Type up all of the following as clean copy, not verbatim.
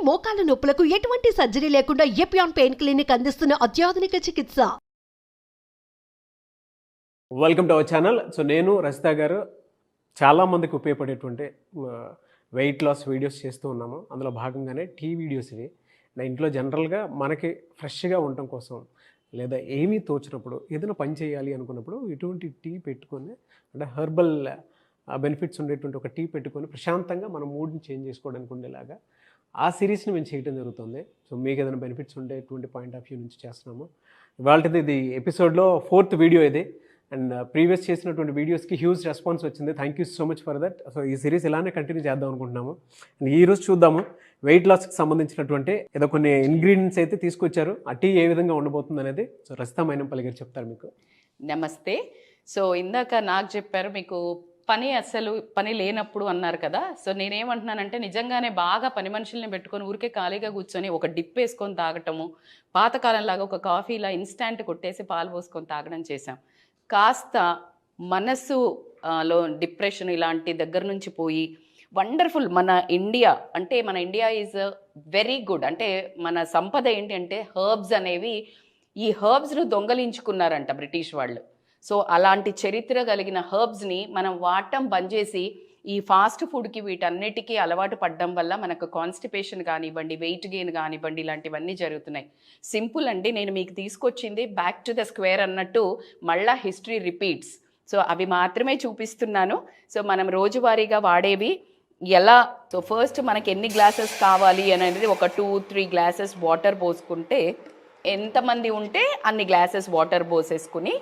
మోకాల నొప్పులకు ఎటువంటి సర్జరీ లేకుండా ఎపియాన్ పెయిన్ క్లినిక్ అందిస్తున్న అత్యాధునిక చికిత్స. Welcome to our channel. So నేను రజిత గారు చాలామందికి ఉపయోగపడేటువంటి వెయిట్ లాస్ వీడియోస్ చేస్తూ ఉన్నాము. అందులో భాగంగానే టీ వీడియోస్ ఇవి. నా ఇంట్లో జనరల్గా మనకి ఫ్రెష్గా ఉండటం కోసం లేదా ఏమీ తోచినప్పుడు ఏదైనా పని చేయాలి అనుకున్నప్పుడు ఇటువంటి టీ పెట్టుకొని అంటే హెర్బల్ బెనిఫిట్స్ ఉండేటువంటి ఒక టీ పెట్టుకొని ప్రశాంతంగా మన మూడ్ని చేంజ్ చేసుకోవడానికి ఉండేలాగా ఆ సిరీస్ని మేము చేయడం జరుగుతుంది. సో మీకు ఏదైనా బెనిఫిట్స్ ఉండేటువంటి పాయింట్ ఆఫ్ వ్యూ నుంచి చేస్తున్నాము. ఇవాళది ఇది ఎపిసోడ్లో 4th వీడియో ఇది. అండ్ ప్రీవియస్ చేసినటువంటి వీడియోస్కి హ్యూజ్ రెస్పాన్స్ వచ్చింది. Thank you so much for that. So ఈ సిరీస్ ఇలానే కంటిన్యూ చేద్దాం అనుకుంటున్నాము. అండ్ ఈరోజు చూద్దాము వెయిట్ లాస్కి సంబంధించినటువంటి ఏదో కొన్ని ఇంగ్రీడియంట్స్ అయితే తీసుకొచ్చారు. ఆ టీ ఏ విధంగా ఉండబోతుంది అనేది సో రజిత మైనంపల్లి గారు చెప్తారు మీకు. నమస్తే. సో ఇందాక నాకు చెప్పారు మీకు అసలు పని లేనప్పుడు అన్నారు కదా. సో నేనేమంటున్నానంటే నిజంగానే బాగా పని మనుషుల్ని పెట్టుకొని ఊరికే ఖాళీగా కూర్చొని ఒక డిప్ వేసుకొని తాగటము, పాతకాలంలాగా ఒక కాఫీలా ఇన్స్టాంట్ కొట్టేసి పాలు పోసుకొని తాగడం చేశాం. కాస్త మనస్సులో డిప్రెషన్ ఇలాంటి దగ్గర నుంచి పోయి వండర్ఫుల్ మన ఇండియా ఈజ్ వెరీ గుడ్. అంటే మన సంపద ఏంటి అంటే హర్బ్స్ అనేవి, ఈ హర్బ్స్ను దొంగలించుకున్నారంట బ్రిటిష్ వాళ్ళు. సో అలాంటి చరిత్ర కలిగిన హర్బ్స్ని మనం వాడటం బంద్ చేసి ఈ ఫాస్ట్ ఫుడ్కి వీటన్నిటికీ అలవాటు పడడం వల్ల మనకు కాన్స్టిపేషన్ కానివ్వండి, వెయిట్ గెయిన్ కానివ్వండి, ఇలాంటివన్నీ జరుగుతున్నాయి. సింపుల్ అండి. నేను మీకు తీసుకొచ్చింది బ్యాక్ టు ద స్క్వేర్ అన్నట్టు మళ్ళా హిస్టరీ రిపీట్స్. సో అవి మాత్రమే చూపిస్తున్నాను. సో మనం రోజువారీగా వాడేవి ఎలా. సో ఫస్ట్ మనకి ఎన్ని గ్లాసెస్ కావాలి అనేది ఒక 2-3 గ్లాసెస్ వాటర్ పోసుకుంటే, ఎంతమంది ఉంటే అన్ని గ్లాసెస్ వాటర్ పోసేసుకుని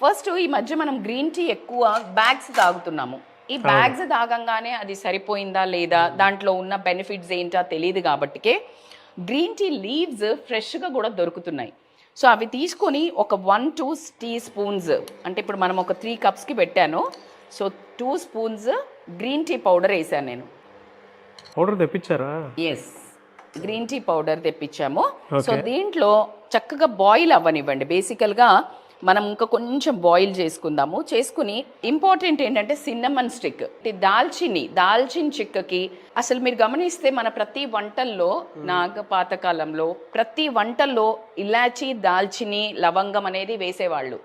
ఫస్ట్ ఈ మధ్య మనం గ్రీన్ టీ ఎక్కువ బ్యాగ్స్ తాగుతున్నాము. ఈ బ్యాగ్స్ తాగంగానే అది సరిపోయిందా లేదా, దాంట్లో ఉన్న బెనిఫిట్స్ ఏంటో తెలియదు కాబట్టికే గ్రీన్ టీ లీవ్స్ ఫ్రెష్గా కూడా దొరుకుతున్నాయి. సో అవి తీసుకొని ఒక 1-2 టీ స్పూన్స్, అంటే ఇప్పుడు మనం ఒక 3 కప్స్కి పెట్టాను. So 2 spoons green tea powder వేసాను నేను. పౌడర్ తెప్పించారా? ఎస్, గ్రీన్ టీ పౌడర్ తెప్పించాము. సో దీంట్లో చక్కగా బాయిల్ అవ్వనివ్వండి. బేసికల్గా మనం ఇంకా కొంచెం బాయిల్ చేసుకుని ఇంపార్టెంట్ ఏంటంటే సిన్నమన్ స్టిక్, దాల్చిన చెక్కకి అసలు మీరు గమనిస్తే మన ప్రతి వంటల్లో పాతకాలంలో ప్రతి వంటల్లో ఇలాచి, దాల్చిని, లవంగం అనేది వేసేవాళ్ళు.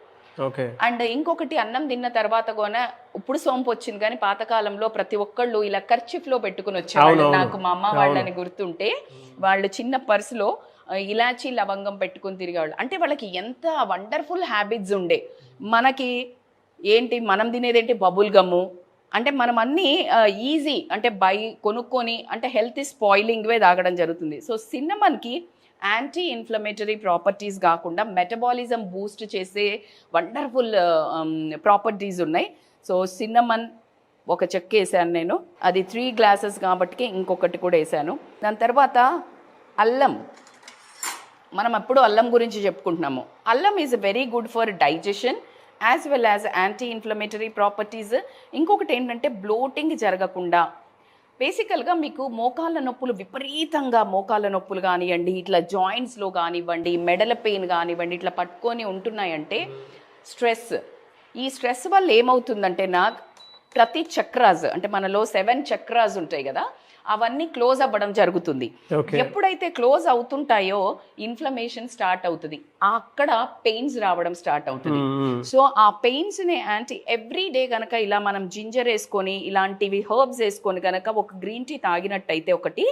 అండ్ ఇంకొకటి అన్నం తిన్న తర్వాత కూడా ఇప్పుడు సోంపు వచ్చింది, కానీ పాతకాలంలో ప్రతి ఒక్కళ్ళు ఇలా కర్చీఫ్లో పెట్టుకుని వచ్చేవాళ్ళు. నాకు మా అమ్మ వాళ్ళని గుర్తుంటే వాళ్ళు చిన్న పర్సులో ఇలాచి, లవంగం పెట్టుకుని తిరిగేవాళ్ళు. అంటే వాళ్ళకి ఎంత వండర్ఫుల్ హ్యాబిట్స్ ఉండే. మనకి ఏంటి, మనం తినేదేంటి బబుల్ గమ్ము. అంటే మనం అన్నీ ఈజీ అంటే కొనుక్కొని అంటే హెల్త్ స్పాయిలింగ్వే తాగడం జరుగుతుంది. సో సిన్నమన్కి యాంటీ ఇన్ఫ్లమేటరీ ప్రాపర్టీస్ కాకుండా మెటబాలిజం బూస్ట్ చేసే వండర్ఫుల్ ప్రాపర్టీస్ ఉన్నాయి. సో సిన్నమన్ ఒక చెక్క వేసాను నేను. అది 3 గ్లాసెస్ కాబట్టి ఇంకొకటి కూడా వేసాను. దాని తర్వాత అల్లం. మనం ఎప్పుడు అల్లం గురించి చెప్పుకుంటున్నాము. అల్లం is very good for digestion as well as anti inflammatory properties. ఇంకొకటి ఏంటంటే బ్లోటింగ్ జరగకుండా. బేసికల్గా మీకు మోకాళ్ళ నొప్పులు విపరీతంగా, మోకాళ్ళ నొప్పులు కానివ్వండి, ఇట్లా జాయింట్స్లో కానివ్వండి, మెడల పెయిన్ కానివ్వండి, ఇట్లా పట్టుకొని ఉంటున్నాయంటే ఈ స్ట్రెస్ వల్ల ఏమవుతుందంటే ప్రతి చక్రాస్, అంటే మనలో 7 చక్రాస్ ఉంటాయి కదా, అవన్నీ క్లోజ్ అవ్వడం జరుగుతుంది. ఎప్పుడైతే క్లోజ్ అవుతుంటాయో ఇన్ఫ్లమేషన్ స్టార్ట్ అవుతుంది, అక్కడ పెయిన్స్ రావడం స్టార్ట్ అవుతుంది. సో ఆ పెయిన్స్ ని ఎవ్రీ డే కనుక ఇలా మనం జింజర్ వేసుకొని ఇలాంటివి హర్బ్స్ వేసుకొని కనుక ఒక గ్రీన్ టీ తాగినట్టయితే, ఒకటి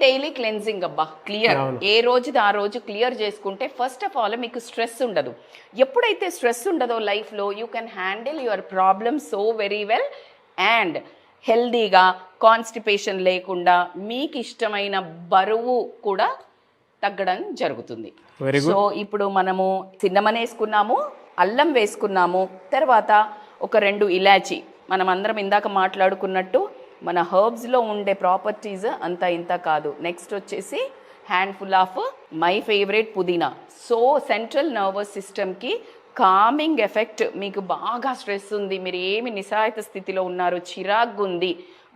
డైలీ క్లెన్జింగ్ అబ్బా క్లియర్, ఏ రోజుది ఆ రోజు క్లియర్ చేసుకుంటే ఫస్ట్ ఆఫ్ ఆల్ మీకు స్ట్రెస్ ఉండదు. ఎప్పుడైతే స్ట్రెస్ ఉండదో లైఫ్లో you can handle your problem so very well and హెల్దీగా, కాన్స్టిపేషన్ లేకుండా మీకు ఇష్టమైన బరువు కూడా తగ్గడం జరుగుతుంది. సో ఇప్పుడు మనము సిన్నమన్ వేసుకున్నాము, అల్లం వేసుకున్నాము, తర్వాత ఒక 2 ఇలాచి. మనం అందరం ఇందాక మాట్లాడుకున్నట్టు మన హర్బ్స్లో ఉండే ప్రాపర్టీస్ అంత ఇంత కాదు. నెక్స్ట్ వచ్చేసి హ్యాండ్ఫుల్ ఆఫ్ మై ఫేవరెట్ పుదీనా. సో సెంట్రల్ నర్వస్ సిస్టమ్కి కామింగ్ ఎఫెక్ట్. మీకు బాగా స్ట్రెస్ ఉంది, మీరు ఏమి నిస్సహాయత స్థితిలో ఉన్నారు, చిరాగ్గా ఉంది,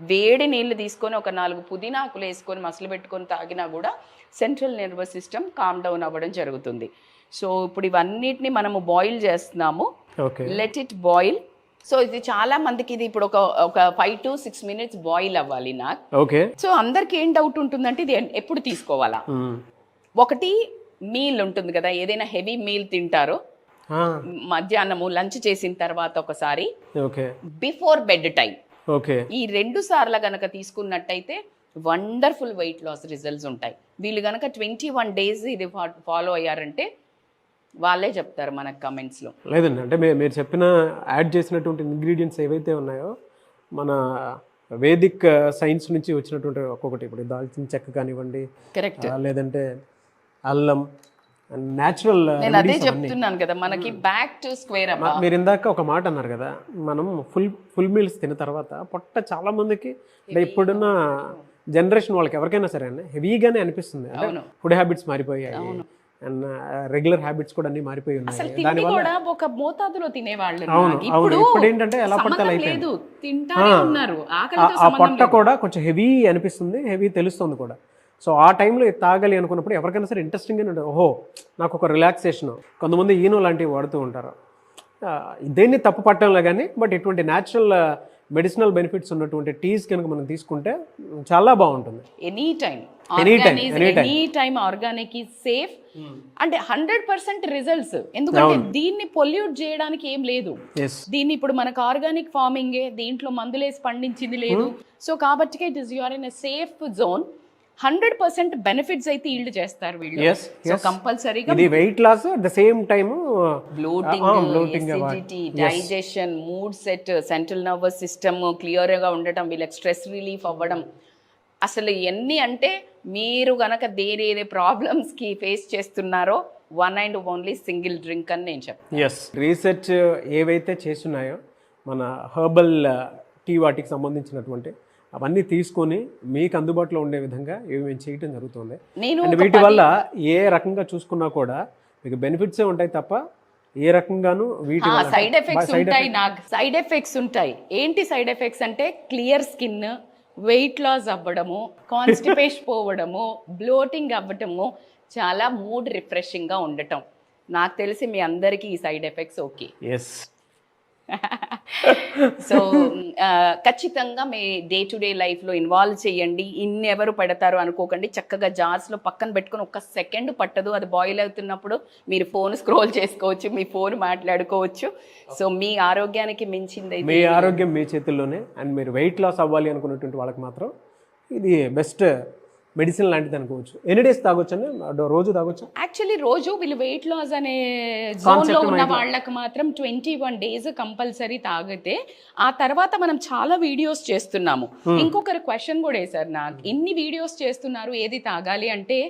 వేడి నీళ్ళు తీసుకొని ఒక 4 పుదీనాకులు వేసుకొని మసలు పెట్టుకొని తాగినా కూడా central nervous system calm down అవ్వడం జరుగుతుంది. సో ఇప్పుడు ఇవన్నిటిని మనము బాయిల్ చేస్తున్నాము. Let it boil. సో ఇది చాలా మందికి ఇది ఇప్పుడు ఒక 5 to 6 minutes బాయిల్ అవ్వాలి నాకు. ఓకే. సో అందరికి ఏం డౌట్ ఉంటుందంటే ఇది ఎప్పుడు తీసుకోవాలా. ఒకటి మీల్ ఉంటుంది కదా, ఏదైనా హెవీ మీల్ తింటారో మధ్యాహ్నము లంచ్ చేసిన తర్వాత ఒకసారి, బిఫోర్ బెడ్ టైం, ఈ 2 సార్లు గనక తీసుకున్నట్టయితే వండర్ఫుల్ వెయిట్ లాస్ రిజల్ట్స్ ఉంటాయి. వీళ్ళు గనక 21 days ఇది ఫాలో అయ్యారంటే వాళ్ళే చెప్తారు మనకు కమెంట్స్లో. లేదండి, అంటే మీరు చెప్పిన యాడ్ చేసినటువంటి ఇంగ్రీడియంట్స్ ఏవైతే ఉన్నాయో మన వేదిక్ సైన్స్ నుంచి వచ్చినటువంటి ఒక్కొక్కటి, ఇప్పుడు దాల్చిన చెక్క కానివ్వండి, కరెక్ట్, లేదంటే అల్లం, న్యాచురల్. నేను అదే చెప్తున్నాను కదా, మనకి బ్యాక్ టు స్క్వేర్. మీరు ఇందాక ఒక మాట అన్నారు కదా, మనం ఫుల్ మీల్స్ తిన్న తర్వాత పొట్ట చాలా మందికి అంటే ఇప్పుడున్న జనరేషన్ వాళ్ళకి ఎవరికైనా సరే అండి హెవీగానే అనిపిస్తుంది. ఫుడ్ హ్యాబిట్స్ మారిపోయాయి అండ్ రెగ్యులర్ హ్యాబిట్స్ కూడా అన్ని మారిపోయి ఉన్నాయి. దానివల్ల ఒక మోతాదులో తినేవాళ్ళు ఇప్పుడు ఏంటంటే ఎలా పడితే అలా అయిపోయింది. ఆ పొట్ట కూడా కొంచెం హెవీ అనిపిస్తుంది, హెవీ తెలుస్తుంది కూడా. సో ఆ టైంలో తాగాలి అనుకున్నప్పుడు ఎవరికైనా సరే ఇంట్రెస్టింగ్గానే ఉంటుంది. ఓహో, నాకు ఒక రిలాక్సేషన్. కొంతమంది ఈనో లాంటివి వాడుతూ ఉంటారు. దేన్ని తప్పు పట్టడంలో కానీ, బట్ ఇటువంటి న్యాచురల్ మెడిసినల్ బెనిఫిట్స్ ఉన్నటువంటి టీస్ కనుక మనం తీసుకుంటే చాలా బాగుంటుంది. Any time organic is safe అంటే 100% రిజల్ట్స్. ఎందుకంటే దీన్ని పొల్యూట్ చేయడానికి ఏం లేదు. దీన్ని ఇప్పుడు మనకు ఆర్గానిక్ ఫార్మింగే, దీంట్లో మందులేసి పండించింది లేదు. సో కాబట్టి it is you're in a safe zone. 100% benefits అయితే ఈల్డ్ చేస్తారు వీళ్ళు. సో కంపల్సరీగా ఇది weight loss at the same time bloating, acidity, digestion, mood set, central nervous system clear గా ఉండటం, వీళ్ళకి స్ట్రెస్ రిలీఫ్ అవ్వడం, అసలు ఎన్ని అంటే మీరు గనక ఏ ప్రాబ్లమ్స్ కి ఫేస్ చేస్తున్నారో one and only single drink అని నేను చెప్తాను. రీసెర్చ్ ఏవైతే చేస్తున్నాయో మన హెర్బల్ టీ వాటికి సంబంధించినటువంటి అవన్నీ తీసుకొని మీకు అందుబాటులో ఉండే విధంగా ఇవి మేము చేయటం జరుగుతుంది. అండ్ వీటి వల్ల ఏ రకంగా చూసుకున్నా కూడా మీకు బెనిఫిట్సే ఉంటాయి తప్ప ఏ రకంగాను వీటి సైడ్ ఎఫెక్ట్స్ ఉంటాయి. నాకు సైడ్ ఎఫెక్ట్స్ ఉంటాయి. ఏంటి సైడ్ ఎఫెక్ట్స్ అంటే క్లియర్ స్కిన్, వెయిట్ లాస్ అవ్వడము, కాన్స్టిపేషన్ పోవడము, బ్లోటింగ్ అవ్వటము, చాలా మూడ్ రిఫ్రెషింగ్గా ఉండటం. నాకు తెలిసి మీ అందరికీ ఈ సైడ్ ఎఫెక్ట్స్ ఓకే. సో ఖచ్చితంగా మీ డే టు డే లైఫ్లో ఇన్వాల్వ్ చేయండి. ఇన్ని ఎవరు పెడతారు అనుకోకండి. చక్కగా జార్స్లో పక్కన పెట్టుకొని 1 సెకండ్ పట్టదు. అది బాయిల్ అవుతున్నప్పుడు మీరు ఫోన్ స్క్రోల్ చేసుకోవచ్చు, మీ ఫోన్ మాట్లాడుకోవచ్చు. సో మీ ఆరోగ్యానికి మించింది, మీ ఆరోగ్యం మీ చేతుల్లోనే. అండ్ మీరు వెయిట్ లాస్ అవ్వాలి అనుకున్నటువంటి వాళ్ళకి మాత్రం ఇది బెస్ట్ మెడిసిన్ లాంటిది అనుకోవచ్చు. ఎన్ని డేస్ తాగొచ్చు అండి? రోజు తాగొచ్చు? యాక్చువల్లీ రోజు వీళ్ళు వెయిట్ లాస్ అనే జోన్లో ఉన్న వాళ్ళకి మాత్రం 21 days కంపల్సరీ తాగితే, ఆ తర్వాత మనం చాలా వీడియోస్ చేస్తున్నాము. ఇంకొకరు క్వశ్చన్ కూడా వేశారు నాకు, ఇన్ని వీడియోస్ చేస్తున్నారు ఏది తాగాలి అంటే,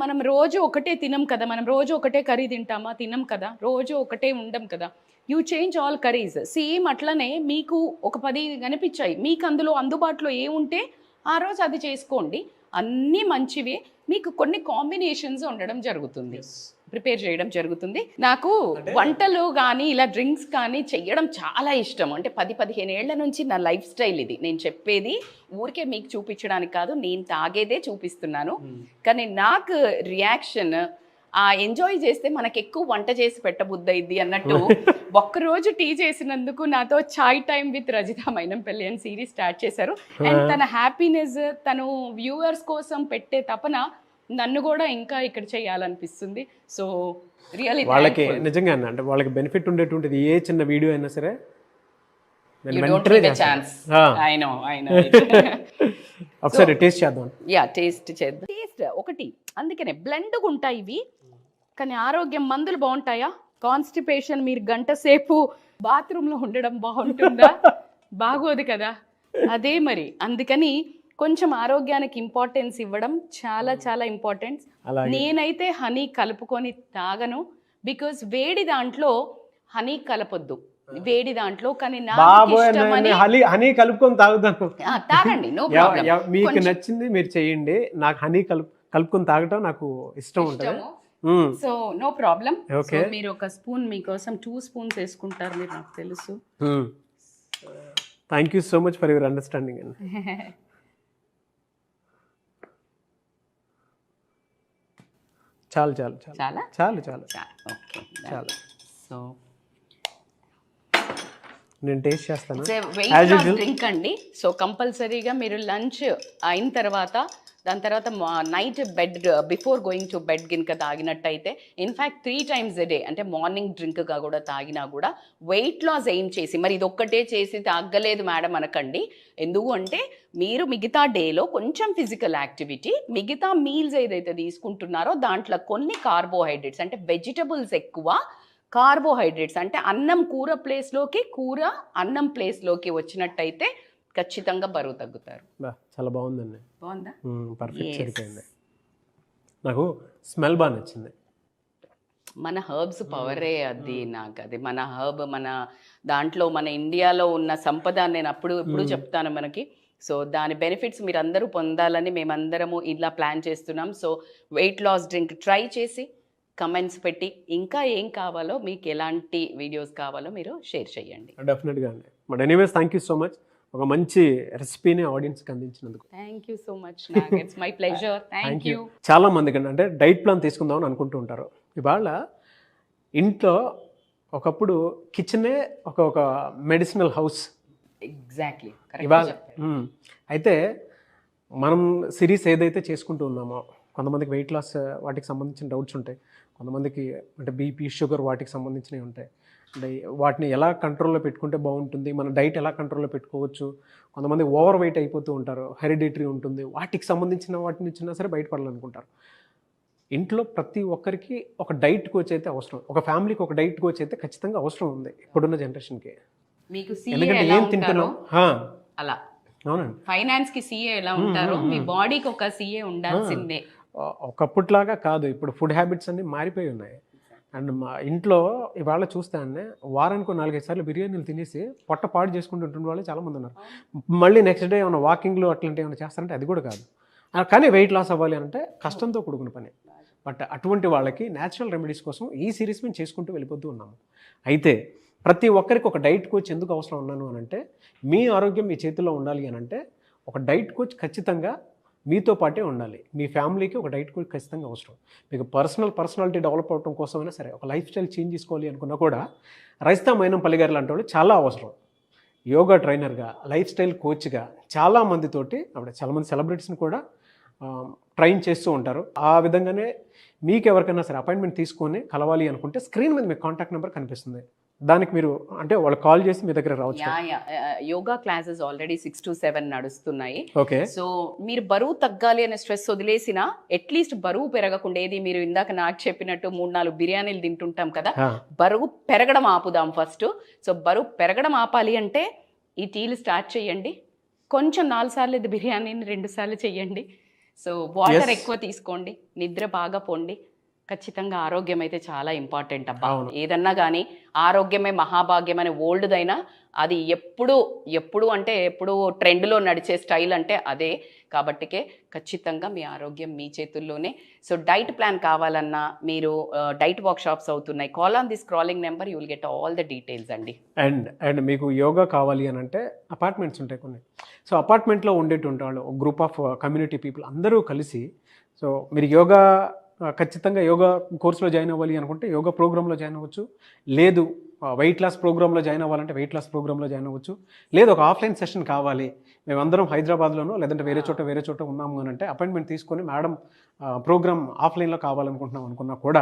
మనం రోజు ఒకటే తినం కదా, మనం రోజు ఒకటే కర్రీ తింటామా? తినం కదా, రోజు ఒకటే ఉండం కదా. You change all curries. Same అట్లనే మీకు ఒక 10 కనిపించాయి, మీకు అందులో అందుబాటులో ఏముంటే ఆ రోజు అది చేసుకోండి. అన్నీ మంచివే, మీకు కొన్ని కాంబినేషన్స్ ఉండడం జరుగుతుంది, ప్రిపేర్ చేయడం జరుగుతుంది. నాకు వంటలు కానీ ఇలా డ్రింక్స్ కానీ చెయ్యడం చాలా ఇష్టం. అంటే 10-15 ఏళ్ల నుంచి నా లైఫ్ స్టైల్ ఇది. నేను చెప్పేది ఊరికే మీకు చూపించడానికి కాదు, నేను తాగేదే చూపిస్తున్నాను. కానీ నాకు రియాక్షన్ ఎంజాయ్ చేస్తే మనకి ఎక్కువ వంట చేసి పెట్టబుద్దయిద్ది అన్నట్టు ఒక్కరోజు టీ చేసినందుకు నాతో చాయ్ టైం విత్ రజిత మైనంపల్లి అని సిరీస్ స్టార్ట్ చేశారు. అండ్ తన హ్యాపీనెస్, తను వ్యూవర్స్ కోసం పెట్టే తపన నన్ను కూడా ఇంకా ఇక్కడ చేయాలనిపిస్తుంది. సో రియల్లీ వాళ్ళకి నిజంగా అంటే వాళ్ళకి బెనిఫిట్ ఉండేటువంటిది ఏ చిన్న వీడియో అయినా సరే ఒకసారి టేస్ట్ చేద్దాం. టేస్ట్ చేద్దాం. టేస్ట్ ఒకటి, అందుకనే బ్లెండ్గా ఉంటాయి ఇవి. కానీ ఆరోగ్యం, మందులు బాగుంటాయా? కాన్స్టిపేషన్ మీరు గంట సేపు బాత్రూంలో ఉండడం బాగుంటుందా? బాగోదు కదా. అదే మరి, అందుకని కొంచెం ఆరోగ్యానికి ఇంపార్టెన్స్ ఇవ్వడం చాలా చాలా ఇంపార్టెంట్. నేనైతే హనీ కలుపుకొని తాగను, బికాస్ వేడి దాంట్లో హనీ కలపొద్దు, వేడి దాంట్లో. కానీ హనీ కలుపుకొని తాగుతాను, తాగండి, నో ప్రాబ్లం. మీకు నచ్చింది మీరు చేయండి. నాకు హనీ కలుపుకొని తాగటం నాకు ఇష్టం ఉంటుంది. So no problem. మీరు ఒక స్పూన్, మీకోసం 2 spoons వేసుకుంటారు మీరు, నాకు తెలుసు. Thank you so much for your understanding అండి. చాలు చాలు చాలా చాలు చాలు ఓకే చాలు. సో నేను టేస్ట్ చేస్తాను. వెయిట్ లాస్ డ్రింక్ అండి. సో కంపల్సరీగా మీరు లంచ్ అయిన తర్వాత దాని తర్వాత night bed before going to bed గినక తాగినట్టయితే ఇన్ఫ్యాక్ట్ 3 times a day అంటే మార్నింగ్ డ్రింక్గా కూడా తాగినా కూడా వెయిట్ లాస్ ఏం చేసి, మరి ఇది ఒక్కటే చేసి తాగలేదు మేడం అనకండి. ఎందుకు అంటే మీరు మిగతా డేలో కొంచెం ఫిజికల్ యాక్టివిటీ, మిగతా మీల్స్ ఏదైతే తీసుకుంటున్నారో దాంట్లో కొన్ని కార్బోహైడ్రేట్స్ అంటే వెజిటబుల్స్ ఎక్కువ, కార్బోహైడ్రేట్స్ అంటే అన్నం కూర ప్లేస్లోకి, కూర అన్నం ప్లేస్లోకి వచ్చినట్టయితే ఖచ్చితంగా బరువు తగ్గుతారు. చాలా బాగుందండి. బాగుందా? పర్ఫెక్ట్ సరిపోయింది. నాకు స్మెల్ బాగా నచ్చింది. మన హర్బ్స్ పవరే అది. నాకు అది మన హర్బ్, మన దాంట్లో మన ఇండియాలో ఉన్న సంపద నేను ఎప్పుడు చెప్తాను మనకి. సో దాని బెనిఫిట్స్ మీరు అందరూ పొందాలని మేమందరము ఇలా ప్లాన్ చేస్తున్నాం. So weight loss drink try చేసి కమెంట్స్ పెట్టి ఇంకా ఏం కావాలో, మీకు ఎలాంటి వీడియోస్ కావాలో మీరు షేర్ చేయండి. డెఫినెట్గా అండి. But anyways thank you so much, ఒక మంచి రెసిపీని ఆడియన్స్కి అందించినందుకు. Thank you so much. It's my pleasure. Thank you. చాలా మందికి అంటే డైట్ ప్లాన్ తీసుకుందామని అనుకుంటూ ఉంటారు. ఇవాళ ఇంట్లో ఒకప్పుడు కిచెనే ఒక మెడిసినల్ హౌస్. ఎగ్జాక్ట్లీ ఇవాళ అయితే మనం సిరీస్ ఏదైతే చేసుకుంటూ ఉన్నామో, కొంతమందికి వెయిట్ లాస్ వాటికి సంబంధించిన డౌట్స్ ఉంటాయి, కొంతమందికి అంటే బీపీ షుగర్ వాటికి సంబంధించినవి ఉంటాయి. అంటే వాటిని ఎలా కంట్రోల్లో పెట్టుకుంటే బాగుంటుంది, మన డైట్ ఎలా కంట్రోల్లో పెట్టుకోవచ్చు. కొంతమంది ఓవర్ వెయిట్ అయిపోతూ ఉంటారు, హెరిడిటరీ ఉంటుంది, వాటికి సంబంధించిన వాటిని ఇచ్చినా సరే బయటపడాలనుకుంటారు. ఇంట్లో ప్రతి ఒక్కరికి ఒక డైట్ కోచ్ అయితే అవసరం, ఒక ఫ్యామిలీకి ఒక డైట్ కోచ్ అయితే ఖచ్చితంగా అవసరం ఉంది ఇప్పుడున్న జనరేషన్కి. మీకు ఎందుకంటే ఏం తింటున్నాం అలా, అవునండి, ఫైనాన్స్ కి సీఏ ఎలా ఉంటారో మీ బాడీకి ఒక సీఏ ఉండాల్సిందే. ఒకప్పటిలాగా కాదు, ఇప్పుడు ఫుడ్ హ్యాబిట్స్ అన్నీ మారిపోయి ఉన్నాయి. అండ్ మా ఇంట్లో ఇవాళ చూస్తే అండి వారానికి 4-5 సార్లు బిర్యానీలు తినేసి పొట్ట పాడు చేసుకుంటుంటున్న వాళ్ళు చాలామంది ఉన్నారు. మళ్ళీ నెక్స్ట్ డే ఏమైనా వాకింగ్లు అట్లాంటివి ఏమైనా చేస్తారంటే అది కూడా కాదు. కానీ వెయిట్ లాస్ అవ్వాలి అంటే కష్టంతో కూడుకున్న పని. బట్ అటువంటి వాళ్ళకి న్యాచురల్ రెమెడీస్ కోసం ఈ సిరీస్ మేము చేసుకుంటూ వెళ్ళిపోతూ ఉన్నాము. అయితే ప్రతి ఒక్కరికి ఒక డైట్ కోచ్ ఎందుకు అవసరం ఉన్నాను అని అంటే, మీ ఆరోగ్యం మీ చేతిలో ఉండాలి అని అంటే ఒక డైట్ కోచ్ ఖచ్చితంగా మీతో పాటే ఉండాలి. మీ ఫ్యామిలీకి ఒక డైట్ కోచ్ ఖచ్చితంగా అవసరం. మీకు పర్సనాలిటీ డెవలప్ అవడం కోసమైనా సరే, ఒక లైఫ్ స్టైల్ చేంజ్ చేసుకోవాలి అనుకున్నా కూడా రజితా మైనంపల్లి గారు లాంటి వాళ్ళు చాలా అవసరం. యోగా ట్రైనర్గా, లైఫ్ స్టైల్ కోచ్గా చాలామందితోటి ఆవిడ చాలామంది సెలబ్రిటీస్ని కూడా ట్రైన్ చేస్తూ ఉంటారు. ఆ విధంగానే మీకు ఎవరికైనా సరే అపాయింట్మెంట్ తీసుకొని కలవాలి అనుకుంటే స్క్రీన్ మీద మీకు కాంటాక్ట్ నెంబర్ కనిపిస్తుంది. దానికి మీరు అంటే వాళ్ళు కాల్ చేసి మీ దగ్గర రావచ్చు. యోగా క్లాసెస్ ఆల్రెడీ 6 to 7 నడుస్తున్నాయి. ఓకే. సో మీరు బరువు తగ్గాలి అనే స్ట్రెస్ వదిలేసినా అట్లీస్ట్ బరువు పెరగకుండా, ఏది మీరు ఇందాక నాకు చెప్పినట్టు 3-4 బిర్యానీలు తింటుంటాం కదా, బరువు పెరగడం ఆపుదాం ఫస్ట్. సో బరువు పెరగడం ఆపాలి అంటే ఈ టీలు స్టార్ట్ చేయండి. కొంచెం 4 సార్లు ఇది బిర్యానీని 2 సార్లు చేయండి. సో వాటర్ ఎక్కువ తీసుకోండి, నిద్ర బాగా పోండి. ఖచ్చితంగా ఆరోగ్యం అయితే చాలా ఇంపార్టెంట్ అబ్బా. ఏదన్నా కానీ ఆరోగ్యమే మహాభాగ్యం అనే ఓల్డ్దైనా అది ఎప్పుడు అంటే ఎప్పుడు ట్రెండ్లో నడిచే స్టైల్ అంటే అదే. కాబట్టికే ఖచ్చితంగా మీ ఆరోగ్యం మీ చేతుల్లోనే. సో డైట్ ప్లాన్ కావాలన్నా మీరు డైట్ వర్క్ షాప్స్ అవుతున్నాయి. Call on the scrolling number, you will get all the details అండి. అండ్ మీకు యోగా కావాలి అని అంటే అపార్ట్మెంట్స్ ఉంటాయి కొన్ని. సో అపార్ట్మెంట్లో ఉండేటువంటి వాళ్ళు గ్రూప్ ఆఫ్ కమ్యూనిటీ పీపుల్ అందరూ కలిసి, సో మీరు యోగా ఖచ్చితంగా యోగా కోర్సులో జాయిన్ అవ్వాలి అనుకుంటే యోగా ప్రోగ్రాంలో జాయిన్ అవ్వచ్చు. లేదు వెయిట్ లాస్ ప్రోగ్రాంలో జాయిన్ అవ్వాలంటే వెయిట్ లాస్ ప్రోగ్రాంలో జాయిన్ అవ్వచ్చు. లేదు ఒక ఆఫ్లైన్ సెషన్ కావాలి, మేమందరం హైదరాబాద్లోనో లేదంటే వేరే చోట ఉన్నాము అని అంటే అపాయింట్మెంట్ తీసుకొని మేడం ప్రోగ్రామ్ ఆఫ్లైన్లో కావాలనుకుంటున్నాం అనుకున్నా కూడా,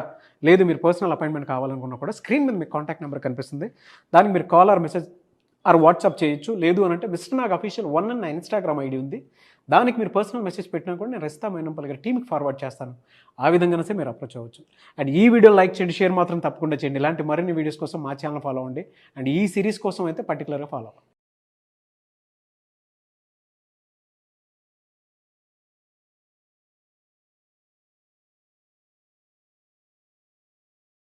లేదు మీరు పర్సనల్ అపాయింట్మెంట్ కావాలనుకున్నా కూడా స్క్రీన్ మీద మీకు కాంటాక్ట్ నెంబర్ కనిపిస్తుంది. దానికి మీరు call or message or WhatsApp చేయొచ్చు. లేదు అని అంటే మిస్టర్ నాగ్ అఫీషియల్ 1 అని నా ఇన్స్టాగ్రామ్ ఐడి ఉంది. దానికి మీరు పర్సనల్ మెసేజ్ పెట్టినా కూడా నేను రజితా మైనంపల్లి గారి టీమ్కి ఫార్వర్డ్ చేస్తాను. ఆ విధంగానే మీరు అప్రోచ్ అవ్వచ్చు. అండ్ ఈ వీడియో లైక్ చేయండి, షేర్ మాత్రం తప్పకుండా చేయండి. ఇలాంటి మరిన్ని వీడియోస్ కోసం మా ఛానల్ ఫాలో అవ్వండి. అండ్ ఈ సిరీస్ కోసం అయితే పర్టికులర్గా ఫాలో అవ్వండి.